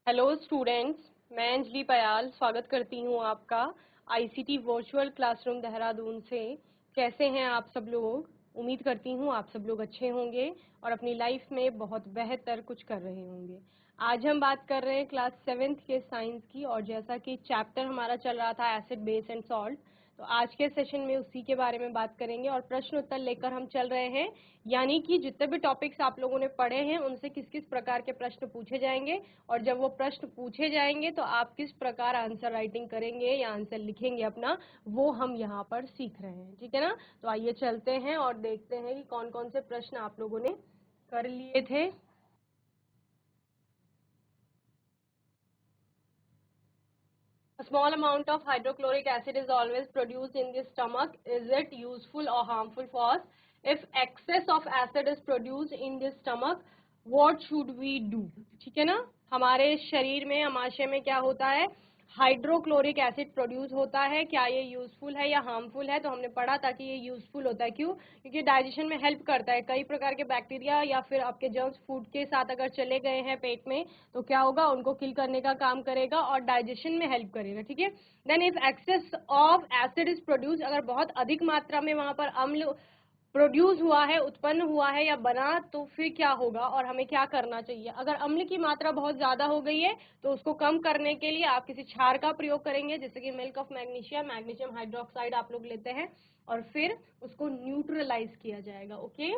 Hello students, मैं अंजलि पयाल स्वागत करती हूँ आपका आईसीटी वर्चुअल क्लासरूम देहरादून से। कैसे हैं आप सब लोग? उम्मीद करती हूँ आप सब लोग अच्छे होंगे और अपनी लाइफ में बहुत बेहतर कुछ कर रहे होंगे। आज हम बात कर रहे हैं क्लास 7th के साइंस की, और जैसा कि चैप्टर हमारा चल रहा था एसिड बेस एंड सॉल्ट, तो आज के सेशन में उसी के बारे में बात करेंगे और प्रश्न उत्तर लेकर हम चल रहे हैं। यानी कि जितने भी टॉपिक्स आप लोगों ने पढ़े हैं उनसे किस किस प्रकार के प्रश्न पूछे जाएंगे, और जब वो प्रश्न पूछे जाएंगे तो आप किस प्रकार आंसर राइटिंग करेंगे या आंसर लिखेंगे अपना, वो हम यहाँ पर सीख रहे हैं। ठीक है ना? तो आइए चलते हैं और देखते हैं कि कौन कौन से प्रश्न आप लोगों ने कर लिए थे। A small amount of hydrochloric acid is always produced in the stomach. Is it useful or harmful for us? If excess of acid is produced in the stomach, what should we do? ठीक है ना? हमारे शरीर में, आमाशय में क्या होता है? हाइड्रोक्लोरिक एसिड प्रोड्यूस होता है। क्या ये यूजफुल है या हार्मफुल है? तो हमने पढ़ा था कि ये यूजफुल होता है। क्यों? क्योंकि डाइजेशन में हेल्प करता है। कई प्रकार के बैक्टीरिया या फिर आपके जर्म्स फूड के साथ अगर चले गए हैं पेट में तो क्या होगा, उनको किल करने का काम करेगा और डाइजेशन में हेल्प करेगा। ठीक है। Then if excess of acid is produce, अगर बहुत अधिक मात्रा में वहां पर अम्ल प्रोड्यूस हुआ है, उत्पन्न हुआ है या बना, तो फिर क्या होगा और हमें क्या करना चाहिए? अगर अम्ल की मात्रा बहुत ज्यादा हो गई है तो उसको कम करने के लिए आप किसी क्षार का प्रयोग करेंगे, जैसे कि milk of magnesium, magnesium hydroxide आप लोग लेते हैं, और फिर उसको न्यूट्रलाइज किया जाएगा। ओके।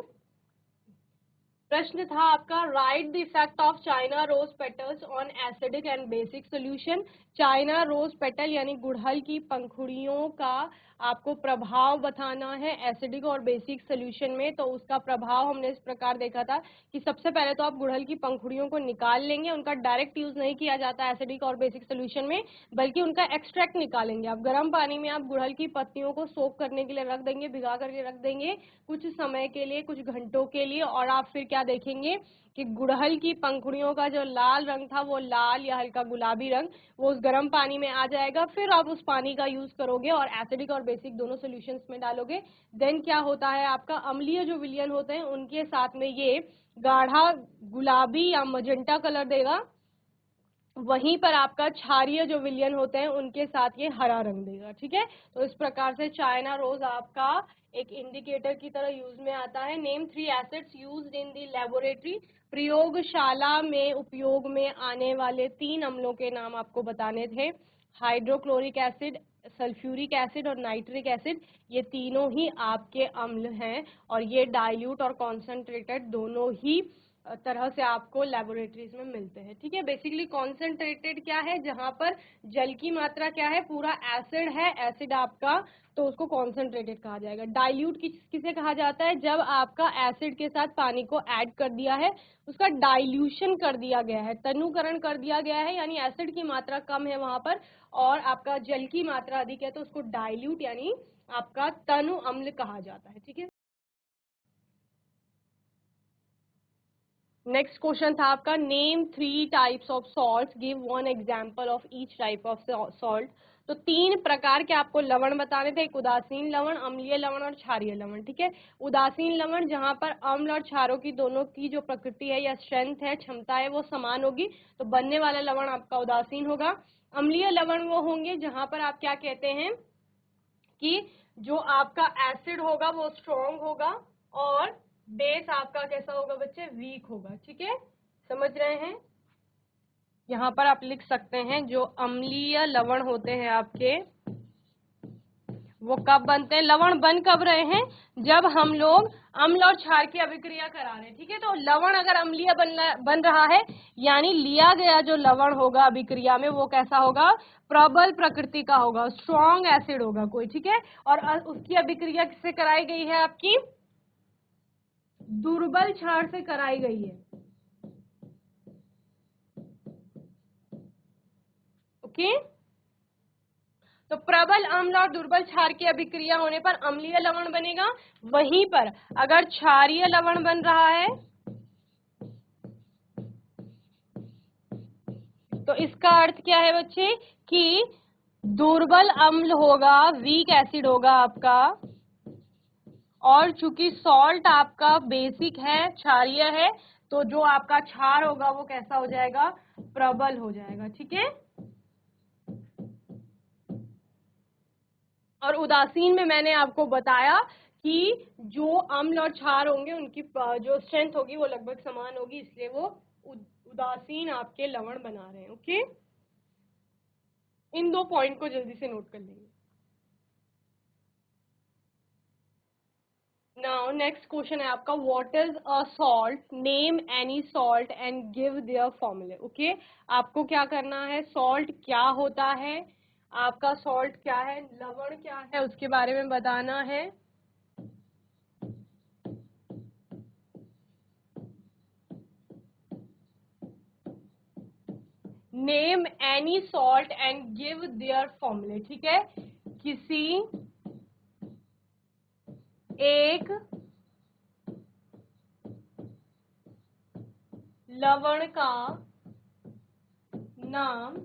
प्रश्न था आपका, write the effect of china rose petals on acidic and basic solution. China rose petal यानी गुड़हल की पंखुड़ियों का आपको प्रभाव बताना है एसिडिक और बेसिक सोल्यूशन में। तो उसका प्रभाव हमने इस प्रकार देखा था कि सबसे पहले तो आप गुड़हल की पंखुड़ियों को निकाल लेंगे। उनका डायरेक्ट यूज नहीं किया जाता एसिडिक और बेसिक सोल्यूशन में, बल्कि उनका एक्सट्रैक्ट निकालेंगे। आप गर्म पानी में आप गुड़हल की पत्तियों को सोक करने के लिए रख देंगे, भिगा करके रख देंगे कुछ समय के लिए, कुछ घंटों के लिए, और आप फिर क्या देखेंगे कि गुड़हल की पंखुड़ियों का जो लाल रंग था वो लाल या हल्का गुलाबी रंग वो उस गर्म पानी में आ जाएगा। फिर आप उस पानी का यूज करोगे और एसिडिक और बेसिक दोनों सॉल्यूशंस में डालोगे। देन क्या होता है, आपका अम्लीय जो विलयन होते हैं उनके साथ में ये गाढ़ा गुलाबी या मजेंटा कलर देगा। वहीं पर आपका क्षारीय जो विलयन होते हैं उनके साथ ये हरा रंग देगा। ठीक है। तो इस प्रकार से चाइना रोज आपका एक इंडिकेटर की तरह यूज में आता है। Name 3 acids used in the laboratory. प्रयोगशाला में उपयोग में आने वाले 3 अम्लों के नाम आपको बताने थे। हाइड्रोक्लोरिक एसिड, सल्फ्यूरिक एसिड और नाइट्रिक एसिड, ये तीनों ही आपके अम्ल हैं और ये डाइल्यूट और कॉन्सेंट्रेटेड दोनों ही तरह से आपको लेबोरेटरीज में मिलते हैं। ठीक है। बेसिकली कॉन्सेंट्रेटेड क्या है, जहां पर जल की मात्रा क्या है, पूरा एसिड है, एसिड आपका, तो उसको कॉन्सेंट्रेटेड कहा जाएगा। डाइल्यूट किसे कहा जाता है, जब आपका एसिड के साथ पानी को ऐड कर दिया है, उसका डाइल्यूशन कर दिया गया है, तनुकरण कर दिया गया है, यानी एसिड की मात्रा कम है वहां पर और आपका जल की मात्रा अधिक है, तो उसको डाइल्यूट यानी आपका तनु अम्ल कहा जाता है। ठीक है। नेक्स्ट क्वेश्चन था आपका, name 3 types of salt, give 1 example of each type of salt. तो 3 प्रकार के आपको लवण बताने थे, एक उदासीन लवण, अम्लीय लवण और क्षारीय लवण। ठीक है। उदासीन लवण जहां पर अम्ल और क्षारों की दोनों की जो प्रकृति है या स्ट्रेंथ है, क्षमता है, वो समान होगी, तो बनने वाला लवण आपका उदासीन होगा। अम्लीय लवण वो होंगे जहां पर आप क्या कहते हैं कि जो आपका एसिड होगा वो स्ट्रॉन्ग होगा और बेस आपका कैसा होगा बच्चे, वीक होगा। ठीक है। समझ रहे हैं? यहाँ पर आप लिख सकते हैं जो अम्लीय लवण होते हैं आपके, वो कब बनते हैं, लवण बन कब रहे हैं, जब हम लोग अम्ल और क्षार की अभिक्रिया करा रहे हैं। ठीक है। तो लवण अगर अम्लीय बन रहा है, यानी लिया गया जो लवण होगा अभिक्रिया में वो कैसा होगा, प्रबल प्रकृति का होगा, स्ट्रॉन्ग एसिड होगा कोई। ठीक है। और उसकी अभिक्रिया किससे कराई गई है, आपकी दुर्बल क्षार से कराई गई है। ओके। तो प्रबल अम्ल और दुर्बल क्षार की अभिक्रिया होने पर अम्लीय लवण बनेगा। वहीं पर अगर क्षारीय लवण बन रहा है तो इसका अर्थ क्या है बच्चे, कि दुर्बल अम्ल होगा, वीक एसिड होगा आपका, और चूंकि सॉल्ट आपका बेसिक है, क्षारीय है, तो जो आपका क्षार होगा वो कैसा हो जाएगा, प्रबल हो जाएगा, ठीक है। और उदासीन में मैंने आपको बताया कि जो अम्ल और क्षार होंगे उनकी जो स्ट्रेंथ होगी वो लगभग समान होगी, इसलिए वो उदासीन आपके लवण बना रहे हैं। ओके, इन 2 पॉइंट को जल्दी से नोट कर लेंगे। नाउ नेक्स्ट क्वेश्चन है आपका, what is a salt, name any salt and give their फॉर्मूले। ओके, आपको क्या करना है, सॉल्ट क्या होता है, आपका सॉल्ट क्या है, लवण क्या है, उसके बारे में बताना है। Name any salt and give their फॉर्मूले, ठीक है। किसी एक लवण का नाम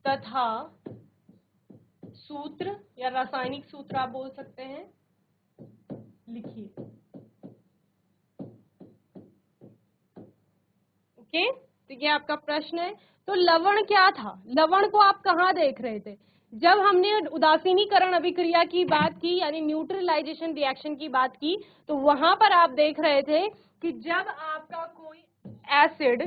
तथा सूत्र या रासायनिक सूत्र आप बोल सकते हैं, लिखिए। ओके, तो ये आपका प्रश्न है। तो लवण क्या था, लवण को आप कहाँ देख रहे थे, जब हमने उदासीनीकरण अभिक्रिया की बात की यानी न्यूट्रलाइजेशन रिएक्शन की बात की, तो वहां पर आप देख रहे थे कि जब आपका कोई एसिड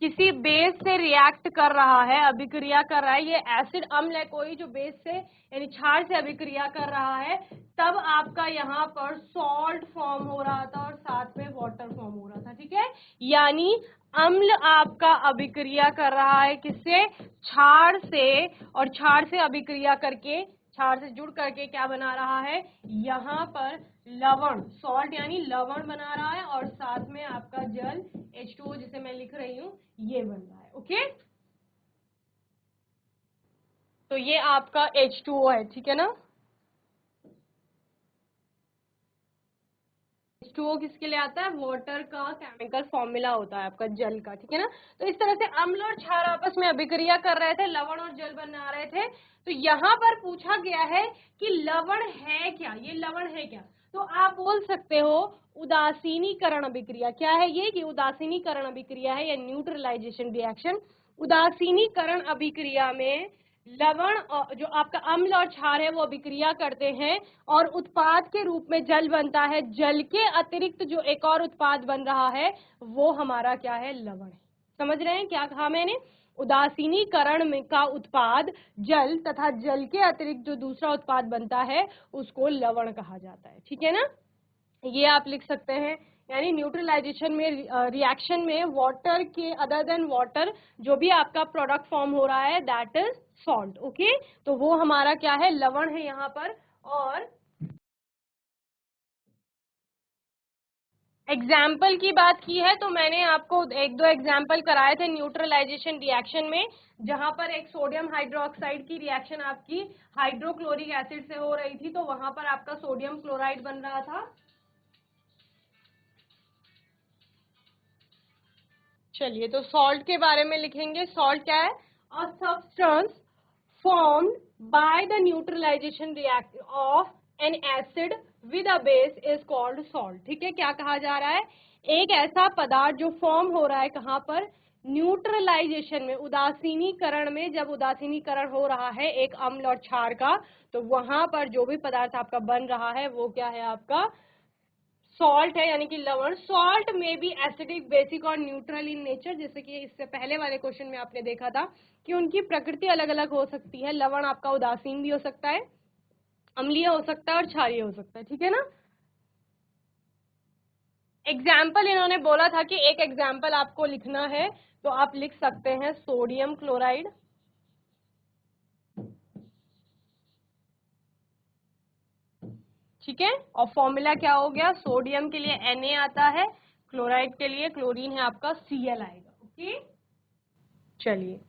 किसी बेस से रिएक्ट कर रहा है, अभिक्रिया कर रहा है, ये एसिड अम्ल है कोई जो बेस से यानी क्षार से अभिक्रिया कर रहा है, तब आपका यहाँ पर सॉल्ट फॉर्म हो रहा था और साथ में वाटर फॉर्म हो रहा था, ठीक है। यानी अम्ल आपका अभिक्रिया कर रहा है किससे, क्षार से, और क्षार से अभिक्रिया करके, क्षार से जुड़ करके क्या बना रहा है, यहाँ पर लवण, सॉल्ट यानी लवण बना रहा है, और साथ में आपका जल H2O जिसे मैं लिख रही हूँ ये बन रहा है। ओके, तो ये आपका H2O है, ठीक है ना। H2O किसके लिए आता है, वाटर का केमिकल फॉर्मूला होता है आपका जल का, ठीक है ना। तो इस तरह से अम्ल और क्षार आपस में अभिक्रिया कर रहे थे, लवण और जल बना रहे थे। तो यहाँ पर पूछा गया है कि लवण है क्या, ये लवण है क्या, तो आप बोल सकते हो उदासीनीकरण अभिक्रिया। क्या है ये, कि उदासीनीकरण अभिक्रिया है या न्यूट्रलाइजेशन रिएक्शन। उदासीनीकरण अभिक्रिया में लवण जो आपका अम्ल और क्षार है वो अभिक्रिया करते हैं और उत्पाद के रूप में जल बनता है। जल के अतिरिक्त जो एक और उत्पाद बन रहा है वो हमारा क्या है, लवण है। समझ रहे हैं क्या कहा मैंने, उदासीनीकरण में का उत्पाद जल तथा जल के अतिरिक्त जो दूसरा उत्पाद बनता है उसको लवण कहा जाता है, ठीक है ना। ये आप लिख सकते हैं, यानी न्यूट्रलाइजेशन में रिएक्शन में वाटर के अदर देन वाटर जो भी आपका प्रोडक्ट फॉर्म हो रहा है दैट इज सॉल्ट। ओके, तो वो हमारा क्या है, लवण है यहाँ पर। और एग्जाम्पल की बात की है तो मैंने आपको 1-2 एग्जाम्पल कराए थे न्यूट्रलाइजेशन रिएक्शन में, जहां पर एक सोडियम हाइड्रोक्साइड की रिएक्शन आपकी हाइड्रोक्लोरिक एसिड से हो रही थी, तो वहां पर आपका सोडियम क्लोराइड बन रहा था। चलिए, तो सॉल्ट के बारे में लिखेंगे। सॉल्ट क्या है, a substance formed by the neutralization reaction of an acid with a base is called salt। ठीक है, क्या कहा जा रहा है, एक ऐसा पदार्थ जो फॉर्म हो रहा है कहाँ पर, न्यूट्रलाइजेशन में, उदासीनीकरण में। जब उदासीनीकरण हो रहा है एक अम्ल और क्षार का, तो वहां पर जो भी पदार्थ आपका बन रहा है वो क्या है, आपका सॉल्ट है, यानी कि लवण। सॉल्ट में भी एसिडिक, बेसिक और न्यूट्रल इन नेचर, जैसे कि इससे पहले वाले क्वेश्चन में आपने देखा था कि उनकी प्रकृति अलग अलग हो सकती है। लवण आपका उदासीन भी हो सकता है, अम्लीय हो सकता है और क्षारीय हो सकता है, ठीक है ना। एग्जाम्पल इन्होंने बोला था कि एक एग्जाम्पल आपको लिखना है, तो आप लिख सकते हैं सोडियम क्लोराइड, ठीक है। और फॉर्मूला क्या हो गया, सोडियम के लिए Na आता है, क्लोराइड के लिए क्लोरीन है आपका Cl आएगा। ओके, चलिए,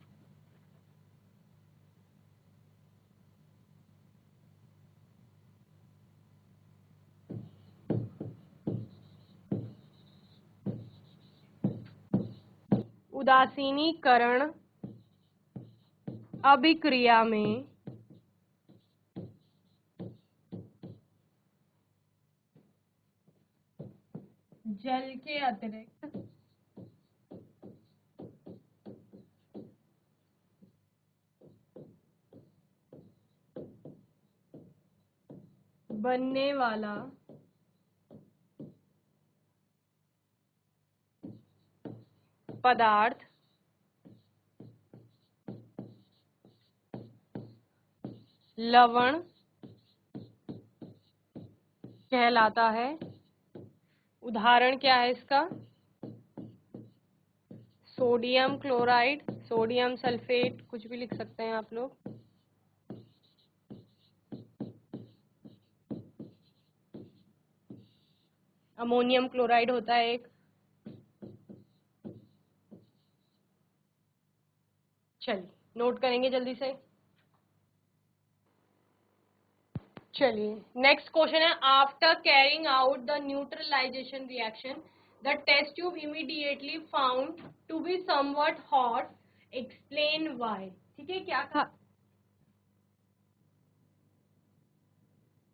उदासीनीकरण अभिक्रिया में जल के अतिरिक्त बनने वाला पदार्थ लवण कहलाता है। उदाहरण क्या है इसका? सोडियम क्लोराइड, सोडियम सल्फेट, कुछ भी लिख सकते हैं आप लोग। अमोनियम क्लोराइड होता है एक। चलिए नोट करेंगे जल्दी से। चलिए नेक्स्ट क्वेश्चन है, after carrying out the neutralization reaction the test tube immediately found to be somewhat hot, explain why. ठीक है, क्या कहा?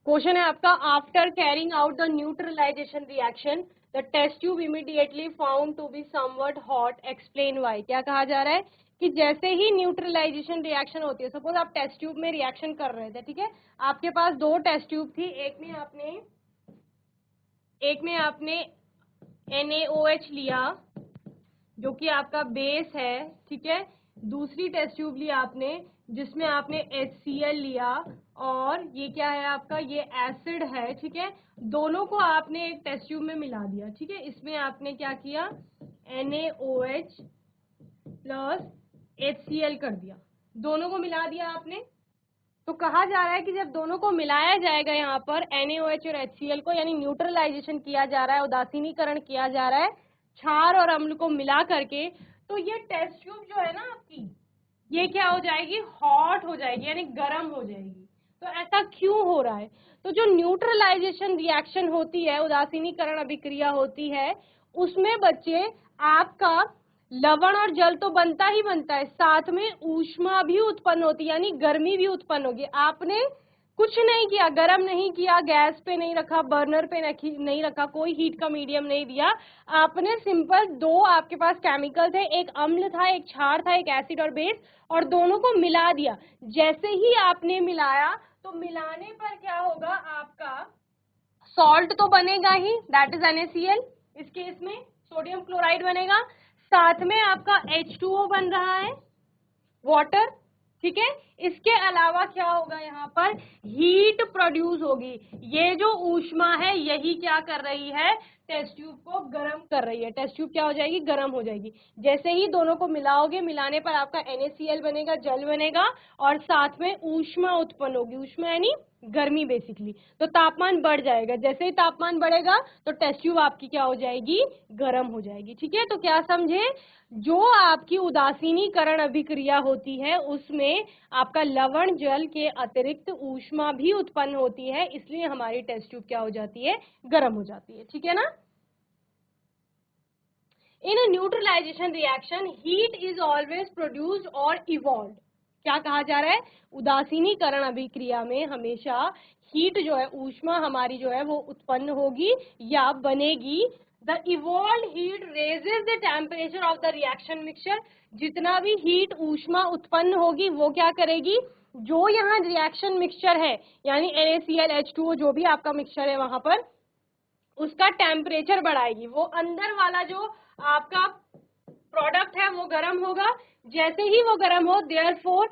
क्वेश्चन है आपका, after carrying out the neutralization reaction the test tube immediately found to be somewhat hot, explain why. क्या कहा जा रहा है कि जैसे ही न्यूट्रलाइजेशन रिएक्शन होती है, सपोज आप टेस्ट ट्यूब में रिएक्शन कर रहे थे, ठीक है, आपके पास दो टेस्ट ट्यूब थी, एक में आपने NaOH लिया जो कि आपका बेस है, ठीक है, दूसरी टेस्ट ट्यूब ली आपने जिसमें आपने HCl लिया और ये क्या है आपका, ये एसिड है, ठीक है, दोनों को आपने एक टेस्ट ट्यूब में मिला दिया, ठीक है, इसमें आपने क्या किया, NaOH प्लस HCl कर दिया, दोनों को मिला दिया आपने। तो कहा जा रहा है कि जब दोनों को मिलाया जाएगा यहाँ पर NaOH और HCl को, यानी न्यूट्रलाइजेशन किया जा रहा है, उदासीनीकरण किया जा रहा है क्षार और अम्ल को मिला करके, तो ये टेस्ट ट्यूब जो है ना आपकी, ये क्या हो जाएगी, हॉट हो जाएगी, यानी गर्म हो जाएगी। तो ऐसा क्यों हो रहा है? तो जो न्यूट्रलाइजेशन रिएक्शन होती है, उदासीनीकरण अभिक्रिया होती है, उसमें बच्चे आपका लवण और जल तो बनता ही बनता है, साथ में ऊष्मा भी उत्पन्न होती है, यानी गर्मी भी उत्पन्न होगी। आपने कुछ नहीं किया, गर्म नहीं किया, गैस पे नहीं रखा, बर्नर पे नहीं रखा, कोई हीट का मीडियम नहीं दिया, आपने सिंपल दो आपके पास केमिकल थे, एक अम्ल था, एक क्षार था, एक एसिड और बेस, और दोनों को मिला दिया। जैसे ही आपने मिलाया तो मिलाने पर क्या होगा, आपका सॉल्ट तो बनेगा ही, दैट इज NaCl, इस केस में सोडियम क्लोराइड बनेगा, साथ में आपका H2O बन रहा है, वाटर, ठीक है। इसके अलावा क्या होगा, यहाँ पर हीट प्रोड्यूस होगी, ये जो ऊष्मा है यही क्या कर रही है, टेस्ट ट्यूब को गर्म कर रही है, टेस्ट ट्यूब क्या हो जाएगी, गर्म हो जाएगी। जैसे ही दोनों को मिलाओगे, मिलाने पर आपका NaCl बनेगा, जल बनेगा, और साथ में ऊष्मा उत्पन्न होगी, ऊष्मा यानी गर्मी बेसिकली, तो तापमान बढ़ जाएगा। जैसे ही तापमान बढ़ेगा तो टेस्ट ट्यूब आपकी क्या हो जाएगी, गर्म हो जाएगी, ठीक है। तो क्या समझे, जो आपकी उदासीनीकरण अभिक्रिया होती है उसमें आपका लवण जल के अतिरिक्त ऊष्मा भी उत्पन्न होती है, इसलिए हमारी टेस्ट ट्यूब क्या हो जाती है, गर्म हो जाती है, ठीक है ना। In a neutralisation reaction heat is always produced और इवॉल्व। क्या कहा जा रहा है, उदासीनीकरण अभिक्रिया में हमेशा हीट जो है, ऊष्मा हमारी जो है वो उत्पन्न होगी या बनेगी। The evolve heat raises the temperature of the reaction mixture. जितना भी हीट ऊष्मा उत्पन्न होगी वो क्या करेगी, जो यहाँ रिएक्शन मिक्सचर है, यानी NaCl H2O जो भी आपका मिक्सचर है वहां पर, उसका टेम्परेचर बढ़ाएगी। वो अंदर वाला जो आपका प्रोडक्ट है वो गर्म होगा। जैसे ही वो गर्म हो, therefore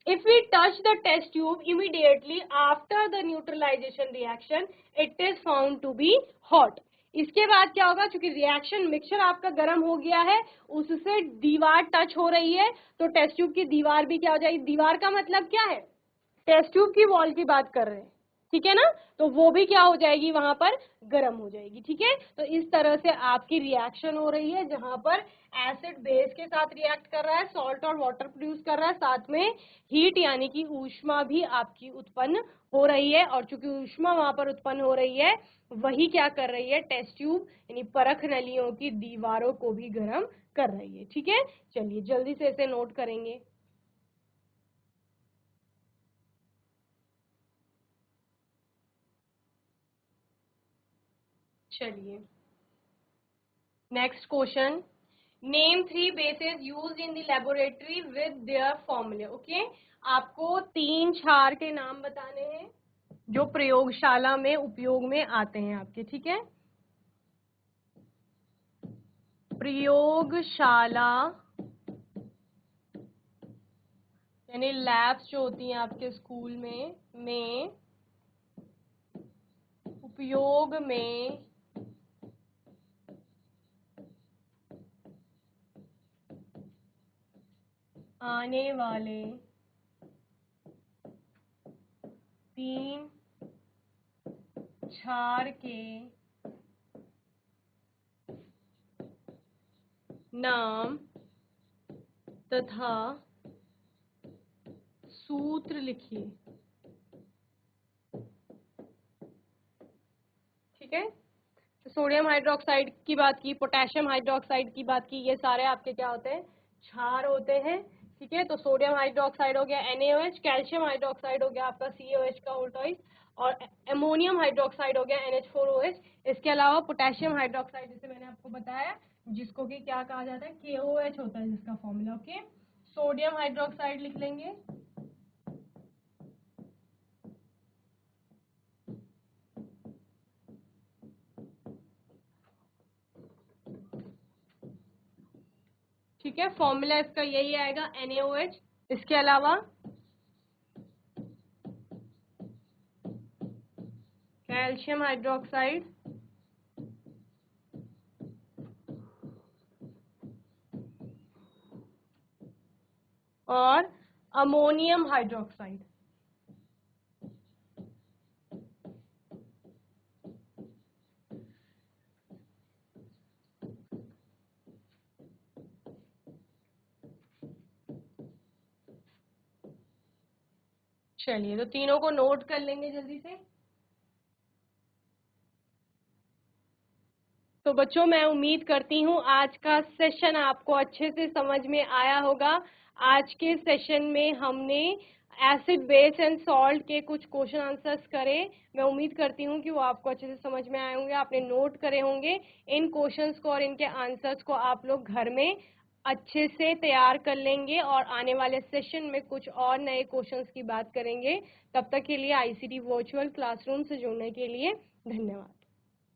if we touch the test tube immediately after the neutralization reaction it is found to be hot। इसके बाद क्या होगा, क्योंकि रिएक्शन मिक्सचर आपका गर्म हो गया है, उससे दीवार टच हो रही है, तो टेस्ट ट्यूब की दीवार भी क्या हो जाएगी, दीवार का मतलब क्या है, टेस्ट ट्यूब की वॉल की बात कर रहे हैं, ठीक है ना, तो वो भी क्या हो जाएगी, वहां पर गर्म हो जाएगी, ठीक है। तो इस तरह से आपकी रिएक्शन हो रही है, जहां पर एसिड बेस के साथ रिएक्ट कर रहा है, सॉल्ट और वाटर प्रोड्यूस कर रहा है, साथ में हीट यानी कि ऊष्मा भी आपकी उत्पन्न हो रही है, और चूंकि ऊष्मा वहां पर उत्पन्न हो रही है, वही क्या कर रही है, टेस्ट ट्यूब यानी परख नलियों की दीवारों को भी गर्म कर रही है, ठीक है। चलिए जल्दी से इसे नोट करेंगे। चलिए next question, name 3 bases used in the laboratory with their फॉर्मूले। ओके, आपको 3 क्षार के नाम बताने हैं जो प्रयोगशाला में उपयोग में आते हैं आपके, ठीक है। प्रयोगशाला यानी लैब्स जो होती हैं आपके स्कूल में उपयोग में आने वाले 3 क्षार के नाम तथा सूत्र लिखिए, ठीक है। तो सोडियम हाइड्रोक्साइड की बात की, पोटेशियम हाइड्रोक्साइड की बात की, ये सारे आपके क्या होते हैं, क्षार होते हैं, ठीक है। तो सोडियम हाइड्रोक्साइड हो गया NaOH, कैल्शियम हाइड्रोक्साइड हो गया आपका COH का उल्टा, और अमोनियम हाइड्रोक्साइड हो गया NH4OH। इसके अलावा पोटेशियम हाइड्रोक्साइड जैसे मैंने आपको बताया, जिसको कि क्या कहा जाता है, KOH होता है जिसका फॉर्मूला। ओके, सोडियम हाइड्रोक्साइड लिख लेंगे, ठीक है। फॉर्मूला इसका यही आएगा NaOH। इसके अलावा कैल्शियम हाइड्रोक्साइड और अमोनियम हाइड्रोक्साइड। चलिए, तो तीनों को नोट कर लेंगे जल्दी से। तो बच्चों, मैं उम्मीद करती हूँ आज का सेशन आपको अच्छे से समझ में आया होगा। आज के सेशन में हमने एसिड, बेस एंड सॉल्ट के कुछ क्वेश्चन आंसर्स करे। मैं उम्मीद करती हूँ कि वो आपको अच्छे से समझ में आए होंगे, आपने नोट करे होंगे। इन क्वेश्चंस को और इनके आंसर्स को आप लोग घर में अच्छे से तैयार कर लेंगे और आने वाले सेशन में कुछ और नए क्वेश्चंस की बात करेंगे। तब तक के लिए ICT वर्चुअल क्लासरूम से जुड़ने के लिए धन्यवाद।